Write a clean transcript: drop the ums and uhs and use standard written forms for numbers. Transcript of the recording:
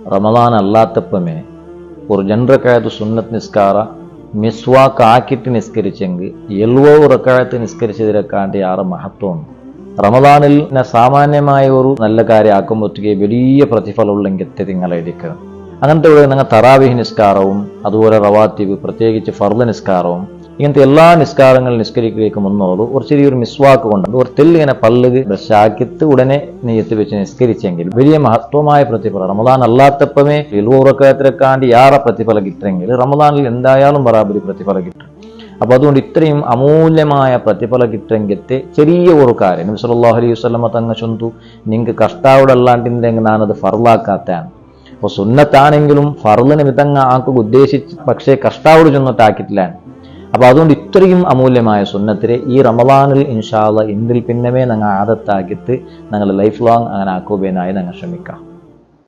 റമദാൻ അല്ലാത്തപ്പമേ ഒരു 2 റക്അത്ത് സുന്നത്ത് നിസ്കാര മിസ്വാക്ക് ആക്കിയിട്ട് നിസ്കരിച്ചെങ്കിൽ 70 റക്അത്ത് നിസ്കരിച്ചതിനെക്കാണ്ടി ആറ് മഹത്വമാണ്. റമദാനിൽ സാമാന്യമായ ഒരു നല്ല കാര്യം ആക്കുമ്പോഴത്തേക്ക് വലിയ പ്രതിഫലമുള്ളെങ്കിൽ നിങ്ങളെ എടുക്കുക. അങ്ങനത്തെ ഇവിടെ നിങ്ങൾ തറാവീഹ് നിസ്കാരവും അതുപോലെ റവാത്തിബ്, പ്രത്യേകിച്ച് ഫർദ് നിസ്കാരവും, ഇങ്ങനത്തെ എല്ലാ നിസ്കാരങ്ങളും നിസ്കരിക്കുകയ്ക്ക് മുന്നോട് ഒരു ചെറിയൊരു മിസ്വാക്ക് കൊണ്ട് ഒരു തെല്ലിങ്ങനെ പല്ല് ബ്രഷാക്കിത്ത് ഉടനെ നെയ്യത്ത് വെച്ച് നിസ്കരിച്ചെങ്കിൽ വലിയ മഹത്വമായ പ്രതിഫലം. റമദാൻ അല്ലാത്തപ്പമേ 70 റക്അത്തിനെക്കാണ്ടി ഏറെ പ്രതിഫലം കിട്ടുമെങ്കിൽ റമദാനിൽ എന്തായാലും ബറാബരി പ്രതിഫലം കിട്ടും. അപ്പൊ അതുകൊണ്ട് ഇത്രയും അമൂല്യമായ പ്രതിഫലം കിട്ടുമെങ്കിലത്തെ ചെറിയ ഒരു കാര്യം നബി സല്ലല്ലാഹു അലൈഹി വസല്ലമ തങ്ങൾ ചൊന്തു, നിങ്ങൾക്ക് കഷ്ടാവിടെ അല്ലാണ്ടിണ്ടെങ്കിൽ ഞാനത് ഫർളാക്കാത്താണ്. അപ്പൊ സുന്നത്താണെങ്കിലും ഫർളിന് വിധങ്ങ ആക്കുക ഉദ്ദേശിച്ച് പക്ഷേ കഷ്ടാവോട് ചെന്നിട്ടാക്കിയിട്ടില്ല. അപ്പൊ അതുകൊണ്ട് ഇത്രയും അമൂല്യമായ സുന്നത്തിനെ ഈ റമദാനിൽ ഇൻഷാ അല്ലാഹ് ഇന്തിൽ പിന്നമേ ഞങ്ങൾ ആദത്താക്കിയിട്ട് ഞങ്ങൾ ലൈഫ് ലോങ് അങ്ങനെ ആക്കുവാനായി ഞങ്ങൾ ശ്രമിക്കാം.